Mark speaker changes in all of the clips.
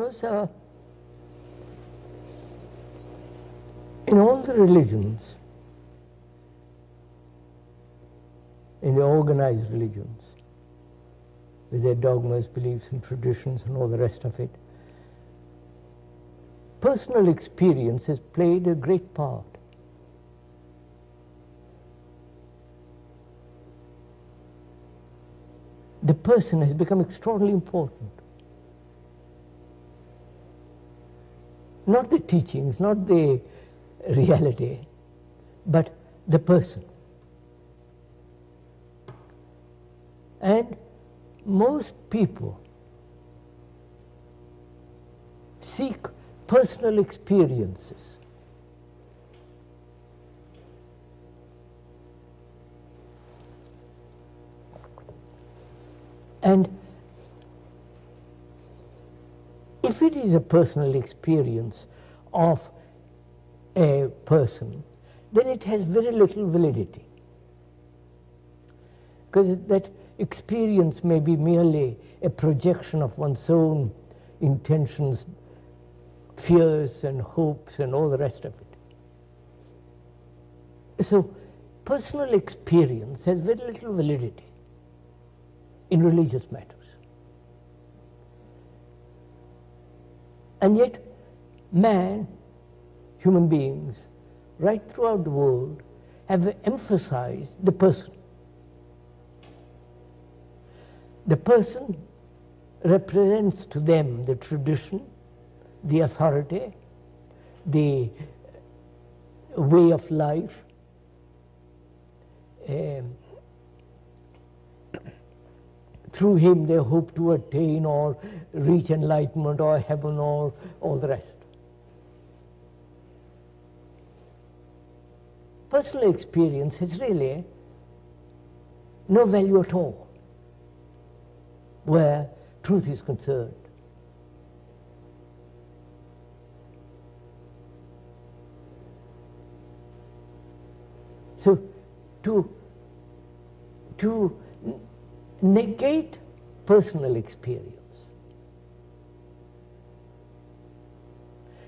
Speaker 1: because in all the religions, in the organized religions, with their dogmas, beliefs and traditions and all the rest of it, personal experience has played a great part. The person has become extraordinarily important. Not the teachings, not the reality, but the person. And most people seek personal experiences. And if it is a personal experience of a person, then it has very little validity. Because that experience may be merely a projection of one's own intentions, fears and hopes and all the rest of it. So personal experience has very little validity in religious matters. And yet man, human beings, right throughout the world have emphasized the person. The person represents to them the tradition, the authority, the way of life, through him they hope to attain or reach enlightenment or heaven or all the rest. Personal experience has really no value at all where truth is concerned. So to negate personal experience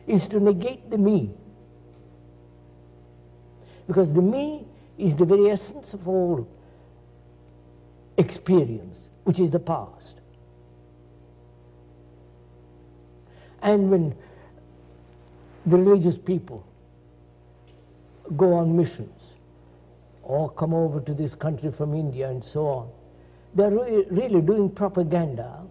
Speaker 1: is to negate the me, because the me is the very essence of all experience, which is the past. And when the religious people go on missions or come over to this country from India and so on, they're really doing propaganda,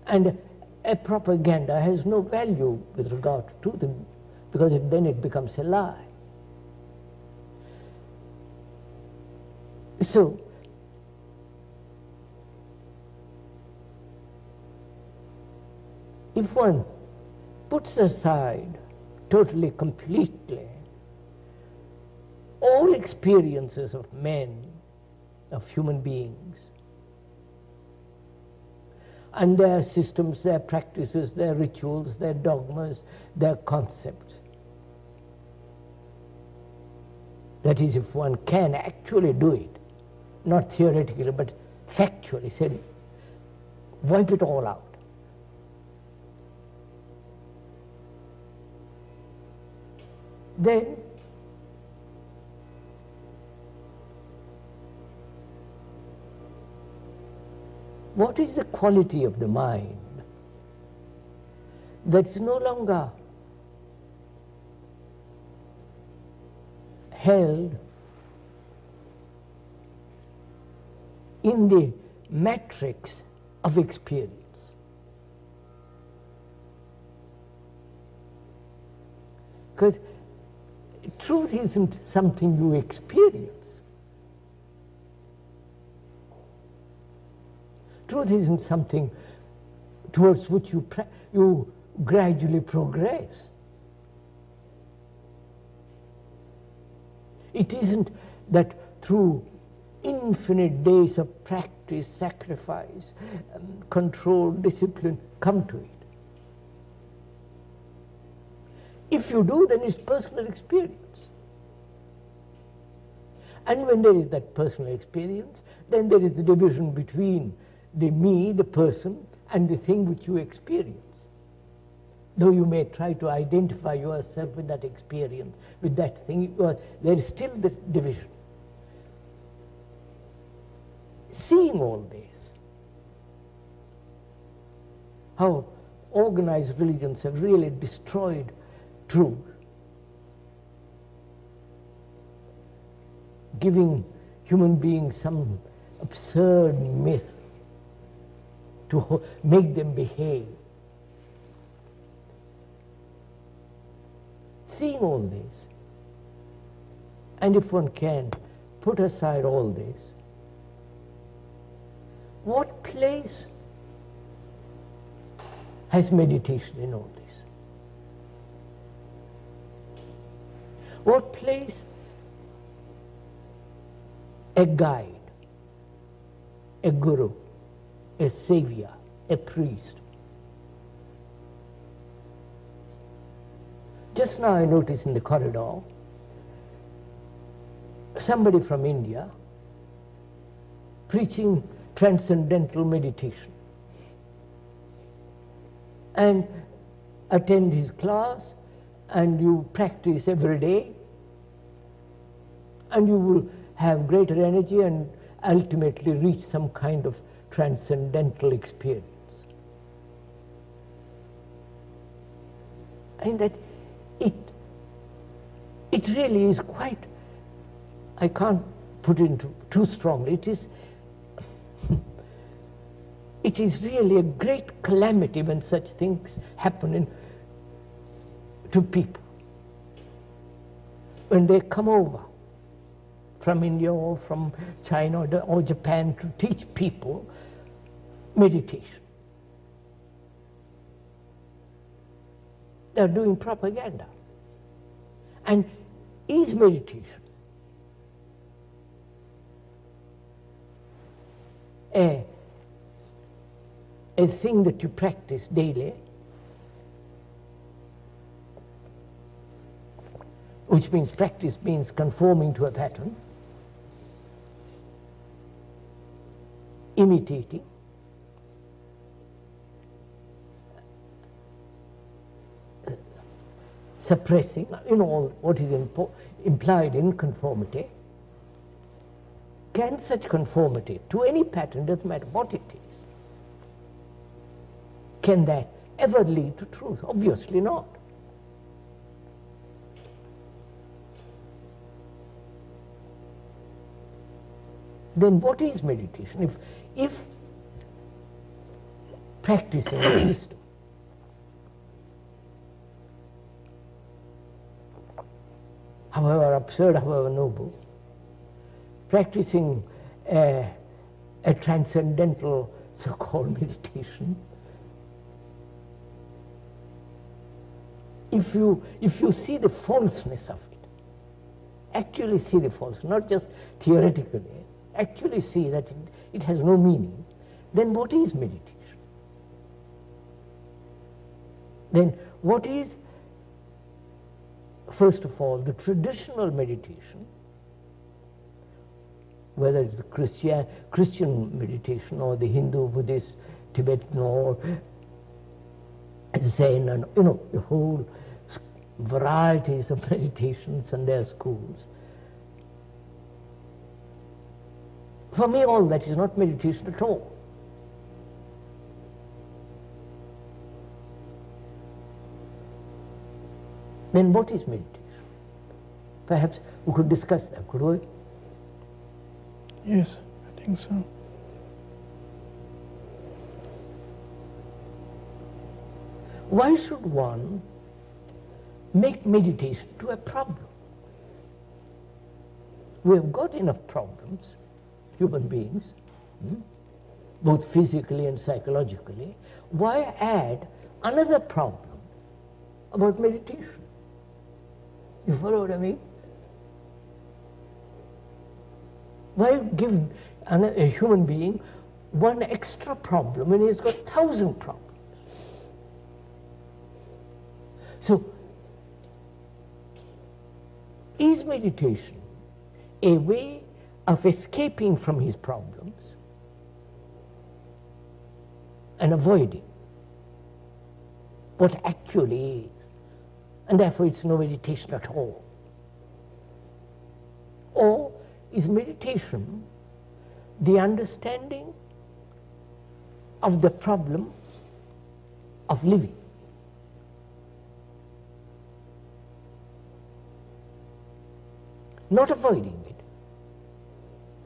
Speaker 1: and a propaganda has no value with regard to them, because then it becomes a lie. So if one puts aside totally, completely all experiences of men, of human beings, and their systems, their practices, their rituals, their dogmas, their concepts, that is, if one can actually do it, not theoretically but factually, say, wipe it all out, then what is the quality of the mind that's no longer held in the matrix of experience? Because truth isn't something you experience. Truth isn't something towards which you gradually progress. It isn't that through infinite days of practice, sacrifice, control, discipline, come to it. If you do, then it's personal experience. And when there is that personal experience, then there is the division between the me, the person, and the thing which you experience. Though you may try to identify yourself with that experience, with that thing, there is still this division. Seeing all this, how organized religions have really destroyed truth, giving human beings some absurd myth to make them behave. Seeing all this, and if one can put aside all this, what place has meditation in all this? What place a guide, a guru, a savior, a priest? Just now I noticed in the corridor somebody from India preaching transcendental meditation, and attend his class, and you practice every day, and you will have greater energy and ultimately reach some kind of transcendental experience. And that it really is quite, I can't put it too strongly, it is really a great calamity when such things happen to people. When they come over from India or from China or Japan to teach people meditation, they are doing propaganda. And is meditation a thing that you practice daily, which means practice means conforming to a pattern, imitating, suppressing, all what is implied in conformity? Can such conformity to any pattern, doesn't matter what it is, can that ever lead to truth? Obviously not. Then what is meditation? If practicing a system, however absurd, however noble, practicing a transcendental so-called meditation, if you see the falseness of it, actually see the falseness, not just theoretically, actually see that it has no meaning, then what is meditation? Then what is, first of all, the traditional meditation, whether it's the Christian meditation or the Hindu, Buddhist, Tibetan, or Zen, and the whole varieties of meditations and their schools. For me, all that is not meditation at all. Then what is meditation? Perhaps we could discuss that, could we?
Speaker 2: Yes, I think so.
Speaker 1: Why should one make meditation to a problem? We have got enough problems, human beings, both physically and psychologically. Why add another problem about meditation? You follow what I mean? Why give a human being one extra problem when he's got 1,000 problems? So, is meditation a way of escaping from his problems? and avoiding what actually is. And therefore it's no meditation at all. Or is meditation the understanding of the problem of living? Not avoiding it,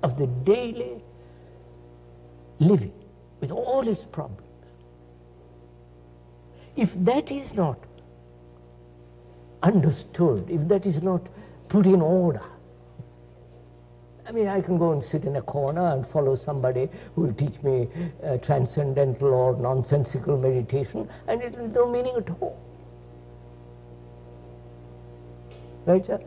Speaker 1: of the daily living with all its problems. If that is not understood, if that is not put in order, I mean, I can go and sit in a corner and follow somebody who will teach me transcendental or nonsensical meditation, and it will have no meaning at all. Right, sir?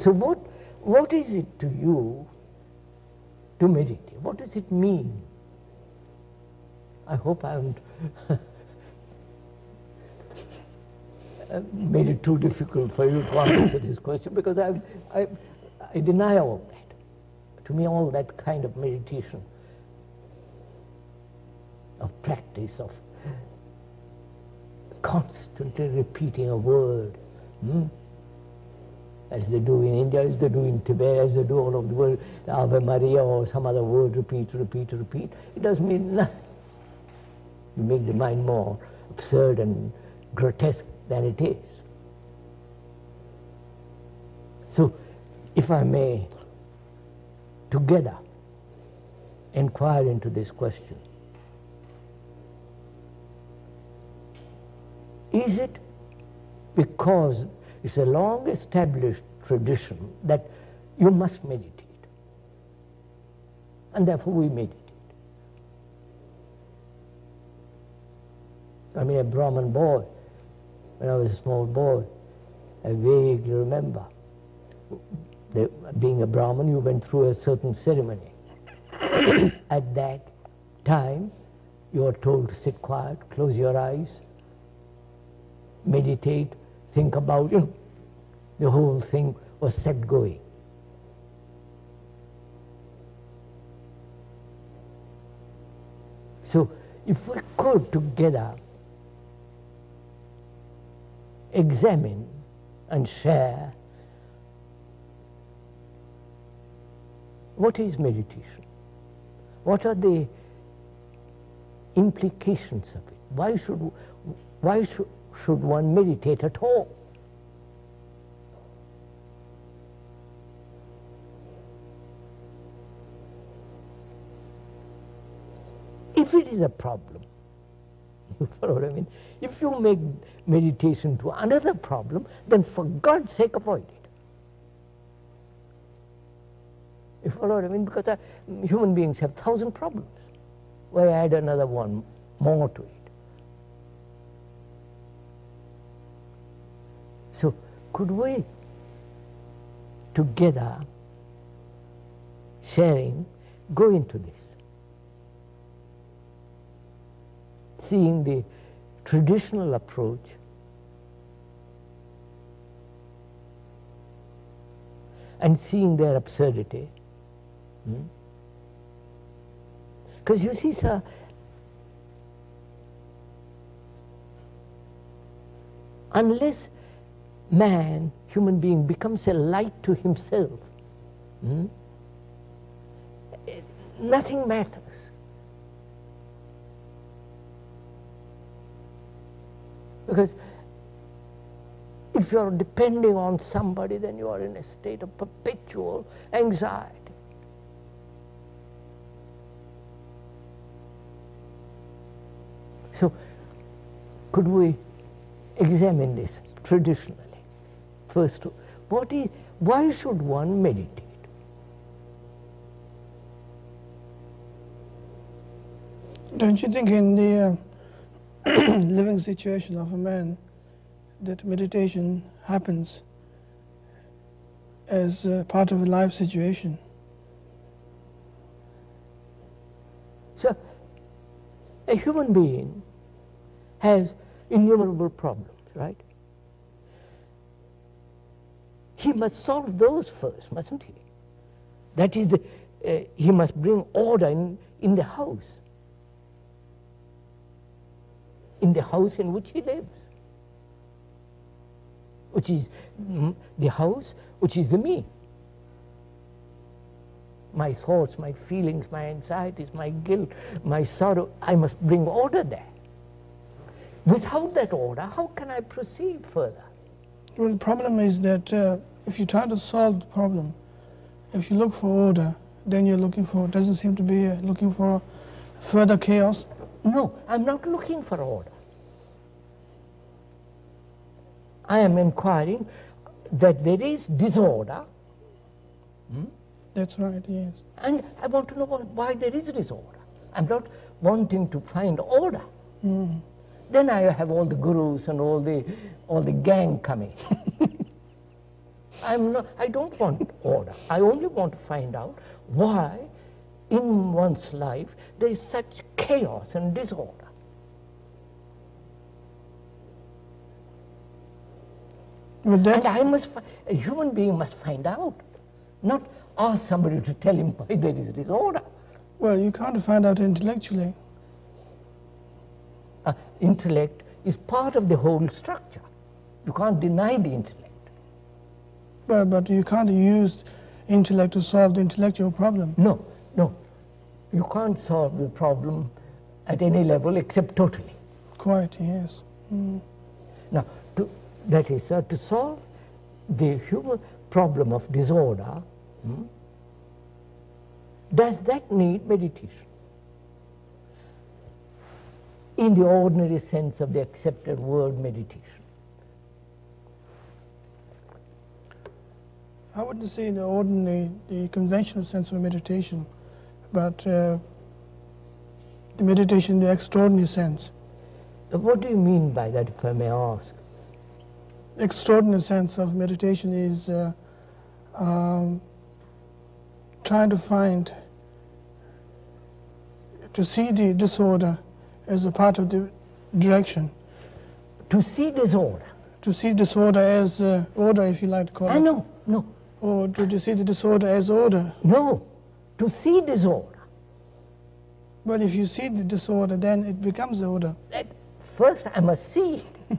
Speaker 1: So what is it to you to meditate? What does it mean? I hope I haven't made it too difficult for you to answer this question, because I deny all that. To me, all that kind of meditation, of practice, of constantly repeating a word, as they do in India, as they do in Tibet, as they do all over the world, Ave Maria or some other word, repeat, repeat, repeat, it doesn't mean nothing. You make the mind more absurd and grotesque than it is. So, if I may together inquire into this question, is it because it's a long established tradition that you must meditate, and therefore we meditate? I mean, a Brahmin boy, when I was a small boy, I vaguely remember, being a Brahmin, you went through a certain ceremony. At that time, you were told to sit quiet, close your eyes, meditate, think about, the whole thing was set going. So, if we could together examine and share what is meditation, what are the implications of it, why should one meditate at all? If it is a problem, you follow what I mean? If you make meditation to another problem, then for God's sake avoid it. You follow what I mean? Because human beings have 1,000 problems. Why add another one more to it? So, could we together, sharing, go into this? Seeing the traditional approach and seeing their absurdity. Because you see, sir, unless man, human being, becomes a light to himself, nothing matters. Because if you are depending on somebody, then you are in a state of perpetual anxiety. So, could we examine this traditionally? First, why should one meditate?
Speaker 2: Don't you think in the living situation of a man that meditation happens as part of a life situation?
Speaker 1: So, a human being has innumerable problems, right? He must solve those first, mustn't he? That is he must bring order in the house in which he lives, which is the house, which is the me. My thoughts, my feelings, my anxieties, my guilt, my sorrow, I must bring order there. Without that order, how can I proceed further?
Speaker 2: Well, the problem is that if you try to solve the problem, if you look for order, then you're doesn't seem to be looking for further chaos.
Speaker 1: No, I'm not looking for order. I am inquiring that there is disorder.
Speaker 2: That's right, yes.
Speaker 1: And I want to know why there is disorder. I'm not wanting to find order. Then I have all the gurus and all the gang coming. I don't want order. I only want to find out why in one's life there is such chaos and disorder. And a human being must find out, not ask somebody to tell him why there is disorder.
Speaker 2: Well, you can't find out intellectually.
Speaker 1: Intellect is part of the whole structure. You can't deny the intellect.
Speaker 2: But you can't use intellect to solve the intellectual problem.
Speaker 1: No. You can't solve the problem at any level except totally.
Speaker 2: Quite, yes.
Speaker 1: Now, that is, to solve the human problem of disorder, does that need meditation? In the ordinary sense of the accepted word meditation.
Speaker 2: I wouldn't say in the conventional sense of meditation, but the meditation in the extraordinary sense.
Speaker 1: What do you mean by that, if I may ask?
Speaker 2: Extraordinary sense of meditation is trying to see the disorder as a part of the direction.
Speaker 1: To see disorder?
Speaker 2: To see disorder as order, if you like to call it.
Speaker 1: No.
Speaker 2: Or to see the disorder as order.
Speaker 1: No, to see disorder.
Speaker 2: Well, if you see the disorder, then it becomes order.
Speaker 1: First I must see it.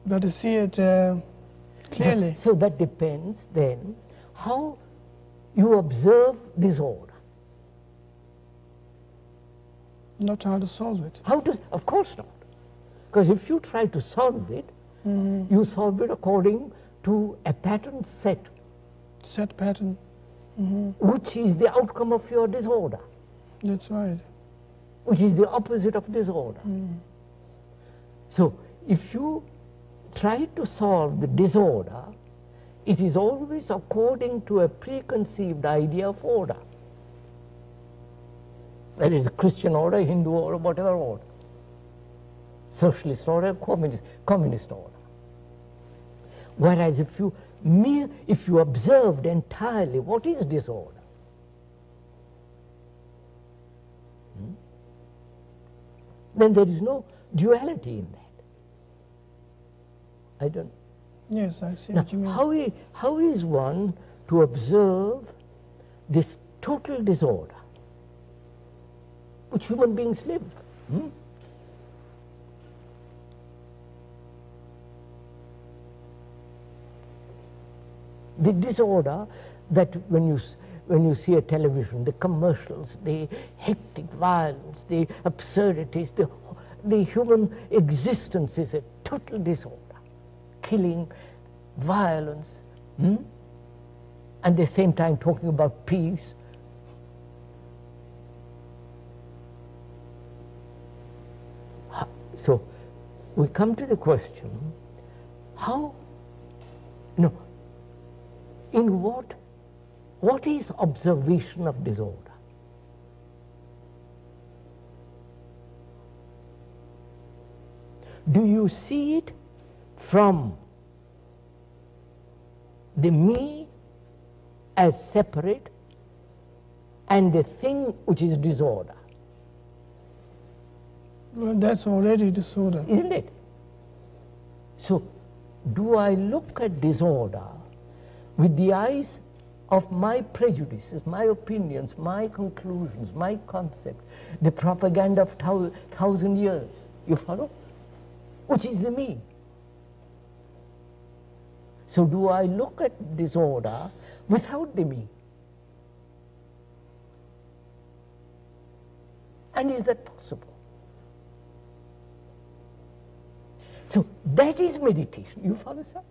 Speaker 2: But to see it clearly.
Speaker 1: So that depends then how you observe disorder.
Speaker 2: Not how to solve it.
Speaker 1: Of course not. Because if you try to solve it, you solve it according to a pattern set.
Speaker 2: Set pattern.
Speaker 1: Which is the outcome of your disorder.
Speaker 2: That's right.
Speaker 1: Which is the opposite of disorder. So, if you try to solve the disorder, it is always according to a preconceived idea of order. That is Christian order, Hindu order, whatever order. Socialist order, communist order. Whereas if you observed entirely what is disorder, then there is no duality in that. I don't.
Speaker 2: Yes, I see what you mean.
Speaker 1: How is one to observe this total disorder which human beings live? The disorder that when you see a television, the commercials, the hectic violence, the absurdities, the human existence is a total disorder. Killing, violence, and at the same time talking about peace. So we come to the question, in what is observation of disorder? Do you see it from the me as separate and the thing which is disorder?
Speaker 2: Well, that's already disorder.
Speaker 1: Isn't it? So, do I look at disorder with the eyes of my prejudices, my opinions, my conclusions, my concepts, the propaganda of 1,000 years. You follow? Which is the me. So do I look at disorder without the me? And is that possible? So that is meditation. You follow, sir?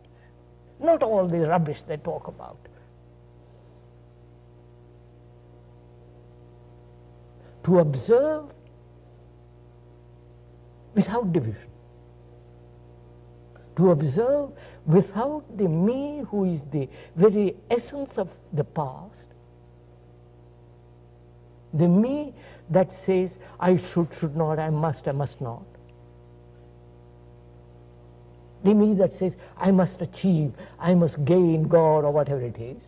Speaker 1: Not all the rubbish they talk about. To observe without division. To observe without the me who is the very essence of the past. The me that says, I should not, I must not. The me that says, I must achieve, I must gain God, or whatever it is.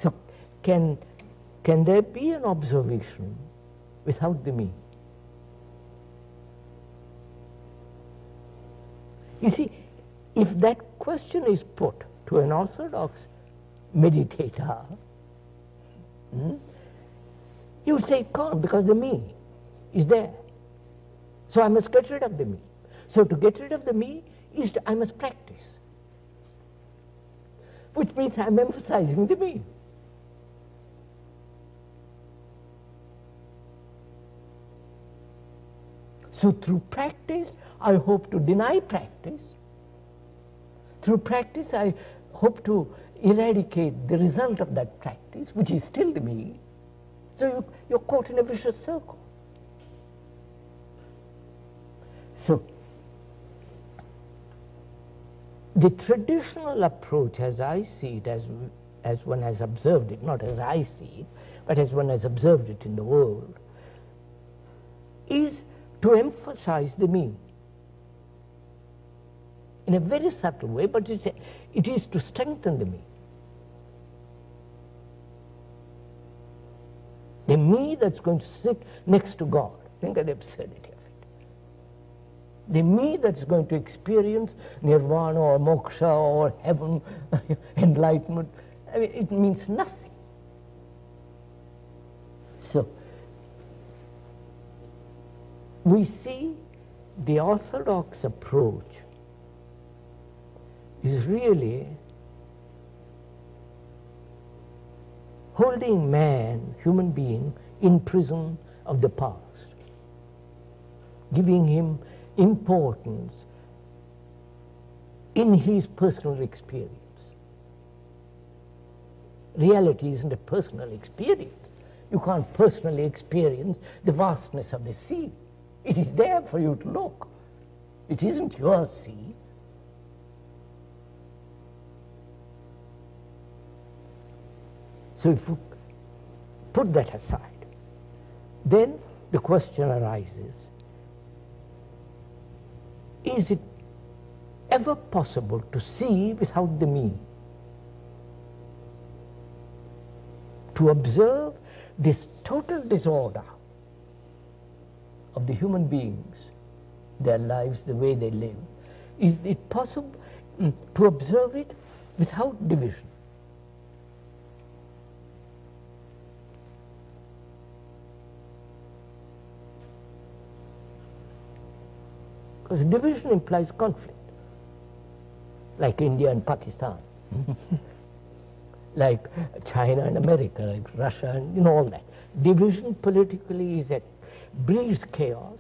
Speaker 1: So, can there be an observation without the me? You see, if that question is put to an orthodox meditator, you would say it can't, because the me is there. So I must get rid of the me. So to get rid of the me is I must practice, which means I'm emphasizing the me. So through practice, I hope to deny practice. Through practice, I hope to eradicate the result of that practice, which is still the me. So you're caught in a vicious circle. So the traditional approach, as I see it, as one has observed it, not as I see it, but as one has observed it in the world, is to emphasize the me in a very subtle way, but it is to strengthen the me. The me that's going to sit next to God. Think of the absurdity of it. The me that's going to experience nirvana or moksha or heaven, enlightenment. I mean, it means nothing. So, we see the orthodox approach is really holding man, human being, in prison of the past, giving him importance in his personal experience. Reality isn't a personal experience. You can't personally experience the vastness of the sea. It is there for you to look. It isn't your sea. So if you put that aside, then the question arises, is it ever possible to see without the me? To observe this total disorder of the human beings, their lives, the way they live, is it possible to observe it without division? Because division implies conflict, like India and Pakistan, like China and America, like Russia, and all that. Division politically is that breeds chaos.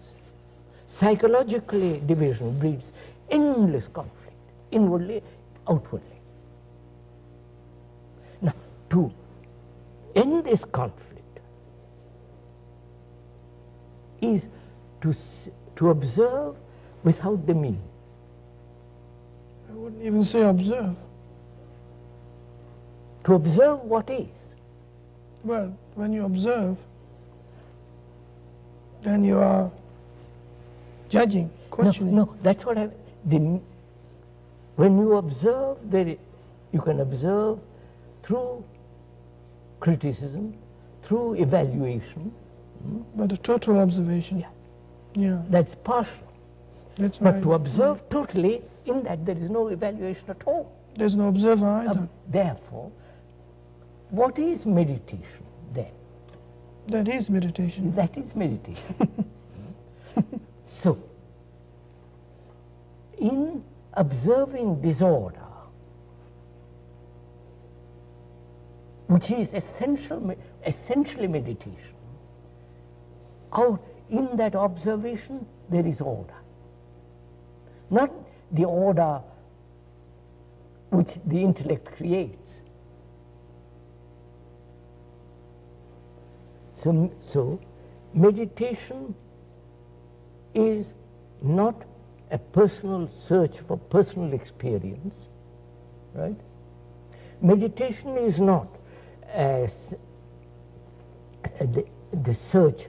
Speaker 1: Psychologically, division breeds endless conflict, inwardly, outwardly. Now, to end this conflict is to observe without the me.
Speaker 2: I wouldn't even say observe.
Speaker 1: To observe what is.
Speaker 2: Well, when you observe, then you are judging, questioning.
Speaker 1: No, that's what when you observe, you can observe through criticism, through evaluation.
Speaker 2: But a total observation. Yeah.
Speaker 1: That's partial.
Speaker 2: That's
Speaker 1: but
Speaker 2: right.
Speaker 1: to observe totally, in that there is no evaluation at all.
Speaker 2: There's no observer either.
Speaker 1: Therefore, what is meditation then?
Speaker 2: That is meditation.
Speaker 1: That is meditation. So, in observing disorder, which is essentially meditation, in that observation there is order. Not the order which the intellect creates. So meditation is not a personal search for personal experience, right? Meditation is not the search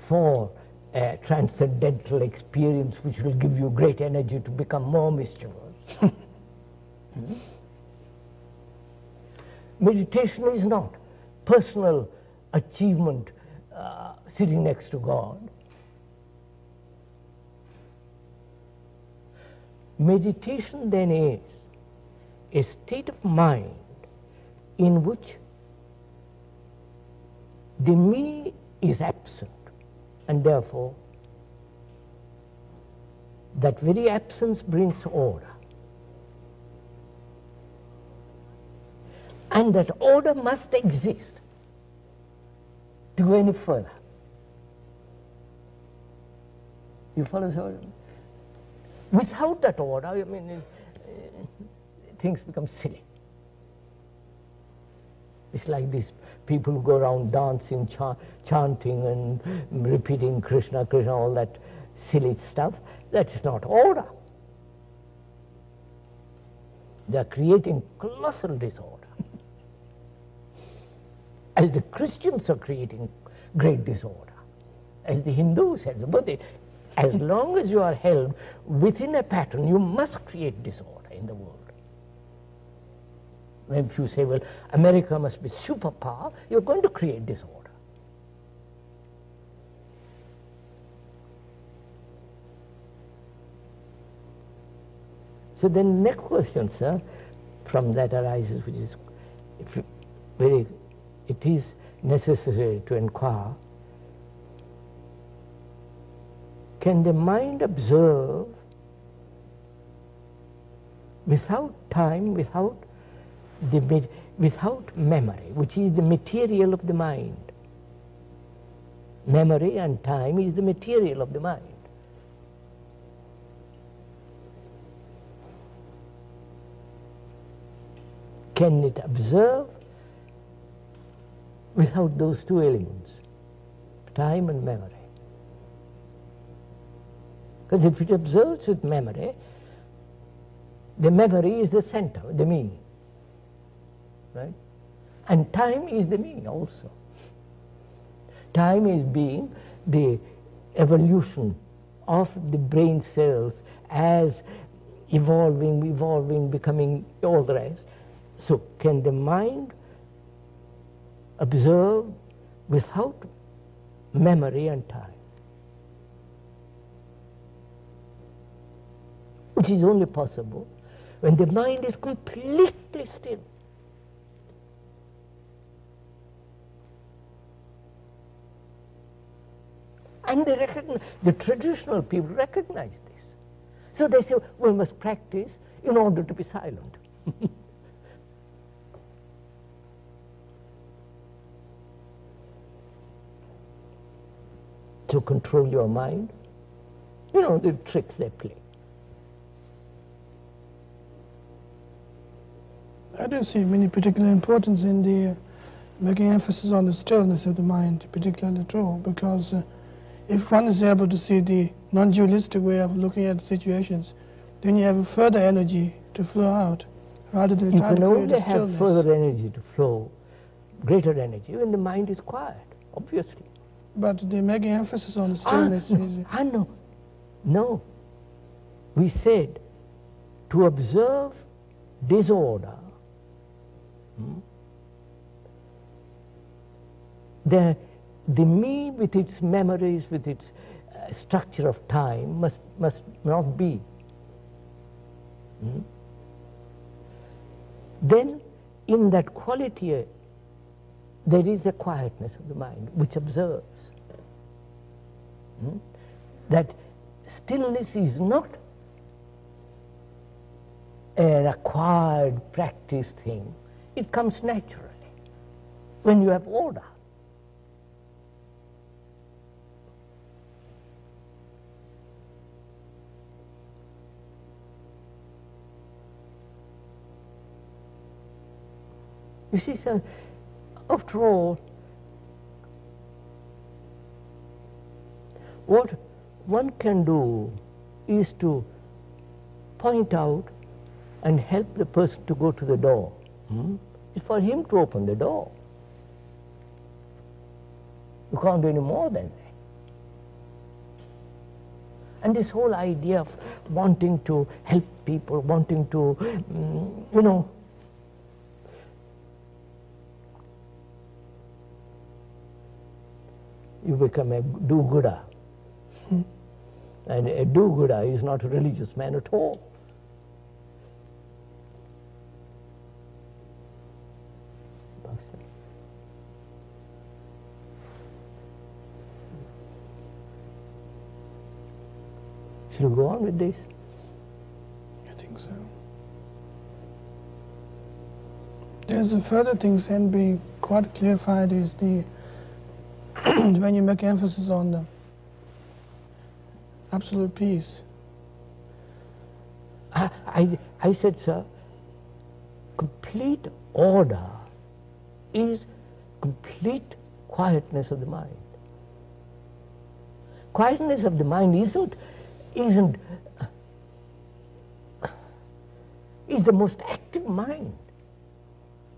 Speaker 1: for a transcendental experience which will give you great energy to become more mischievous. Meditation is not personal achievement sitting next to God. Meditation then is a state of mind in which the me is absent, and therefore that very absence brings order. And that order must exist to go any further. You follow, sir? Without that order, I mean, things become silly. It's like these people who go around dancing, chanting and repeating Krishna, Krishna, all that silly stuff. That's not order. They're creating colossal disorder. As the Christians are creating great disorder, as the Hindus have. But as long as you are held within a pattern, you must create disorder in the world. If you say, well, America must be superpower, you're going to create disorder. So then the next question, sir, from that arises, which is it is necessary to inquire, can the mind observe without time, without memory, which is the material of the mind? Memory and time is the material of the mind. Can it observe without those two elements, time and memory? Because if it observes with memory, the memory is the center, the me, right? And time is the me also. Time is being the evolution of the brain cells as evolving, becoming all the rest. So can the mind observe without memory and time? Which is only possible when the mind is completely still. And the traditional people recognize this. So they say, we must practice in order to be silent. To control your mind, you know, the tricks they play.
Speaker 2: I don't see any particular importance in the making emphasis on the stillness of the mind, particularly true, because if one is able to see the non-dualistic way of looking at situations, then you have a further energy to flow out, rather than trying to create a stillness. You can only have
Speaker 1: further energy to flow, greater energy, when the mind is quiet, obviously.
Speaker 2: But the making emphasis on the stillness is...
Speaker 1: No. We said to observe disorder, the me with its memories, with its structure of time must not be. then in that quality there is a quietness of the mind which observes. That stillness is not an acquired, practiced thing. It comes naturally when you have order. You see, sir, after all, what one can do is to point out and help the person to go to the door. It's for him to open the door. You can't do any more than that. And this whole idea of wanting to help people, wanting to, you become a do-gooder. And a do-gooder is not a religious man at all. Shall we go on with this?
Speaker 2: I think so. There's a further thing can be quite clarified is the when you make emphasis on the absolute peace.
Speaker 1: I said, sir, complete order is complete quietness of the mind. Quietness of the mind is the most active mind.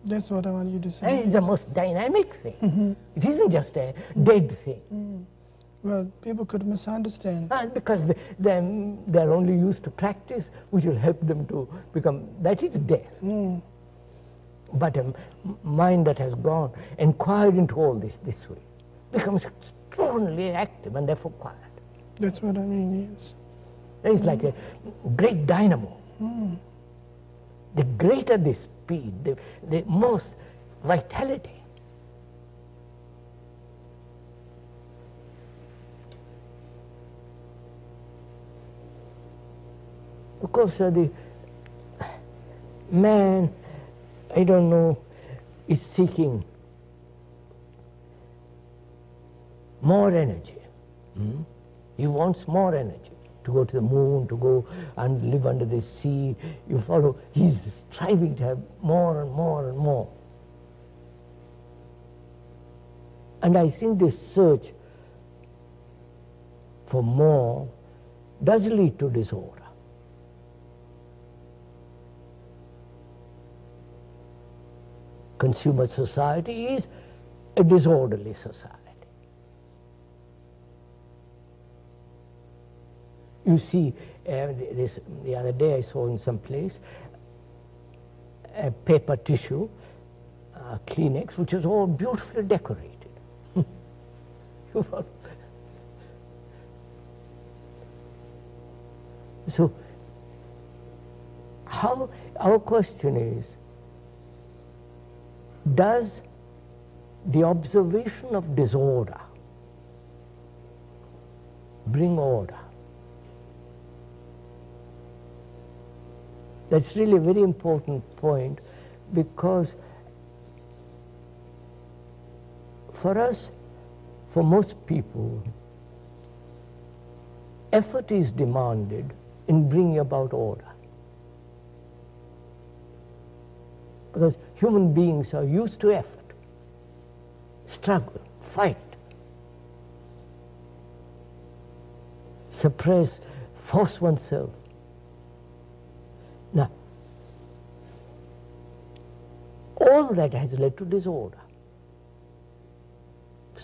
Speaker 2: That's what I want you to say.
Speaker 1: It's the most dynamic thing. It isn't just a dead thing.
Speaker 2: Well, people could misunderstand.
Speaker 1: Because they're only used to practice, which will help them to become, that is death. But a mind that has gone, inquired into all this way, becomes extraordinarily active and therefore quiet.
Speaker 2: That's what I mean, yes.
Speaker 1: It's like a great dynamo. The greater the speed, the most vitality. Of course, the man, I don't know, is seeking more energy. He wants more energy to go to the moon, to go and live under the sea. You follow, he's striving to have more and more and more. And I think this search for more does lead to disorder. Consumer society is a disorderly society. You see, the other day I saw in some place a paper tissue, Kleenex, which is all beautifully decorated. So, our question is, does the observation of disorder bring order? That's really a very important point, because for us, for most people, effort is demanded in bringing about order. Because human beings are used to effort, struggle, fight, suppress, force oneself. Now, all that has led to disorder,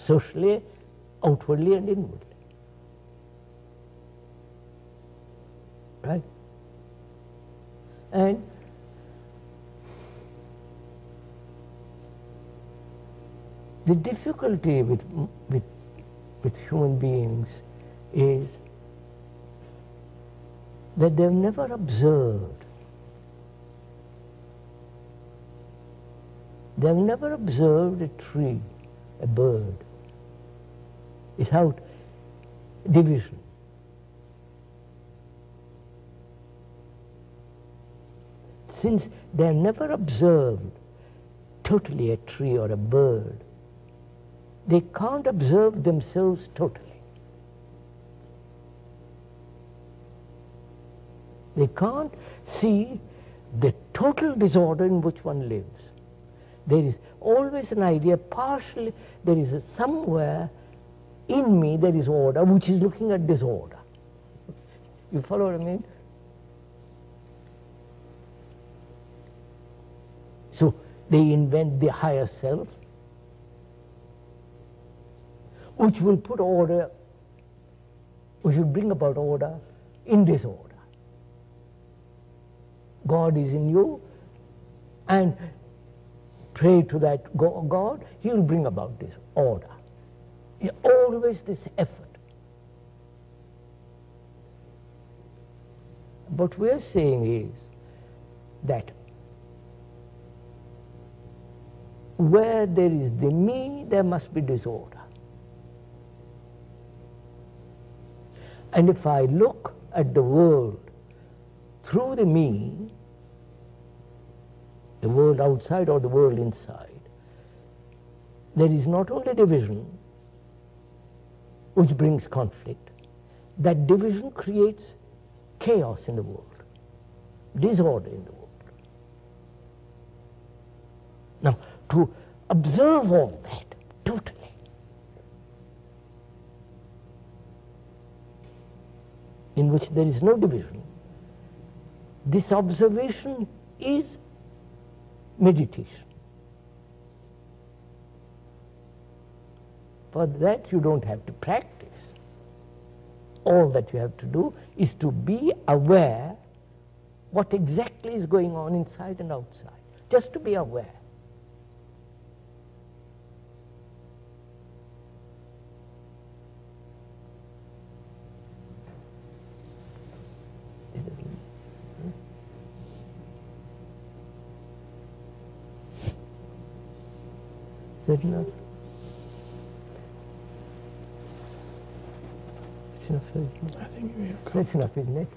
Speaker 1: socially, outwardly and inwardly. Right? And the difficulty with human beings is that they've never observed They have never observed a tree, a bird, without division. Since they have never observed totally a tree or a bird, they can't observe themselves totally. They can't see the total disorder in which one lives. There is always an idea, partially, there is somewhere in me there is order which is looking at disorder. You follow what I mean? So they invent the higher self, which will put order, which will bring about order in disorder. God is in you, and pray to that God, He will bring about this order. Always this effort. What we are saying is that where there is the me, there must be disorder. And if I look at the world through the me, the world outside or the world inside, there is not only division which brings conflict, that division creates chaos in the world, disorder in the world. Now, to observe all that totally, in which there is no division, this observation is meditation. For that you don't have to practice. All that you have to do is to be aware what exactly is going on inside and outside. Just to be aware. Is that enough? It's enough, isn't it?
Speaker 2: I think we have
Speaker 1: That's enough, isn't it?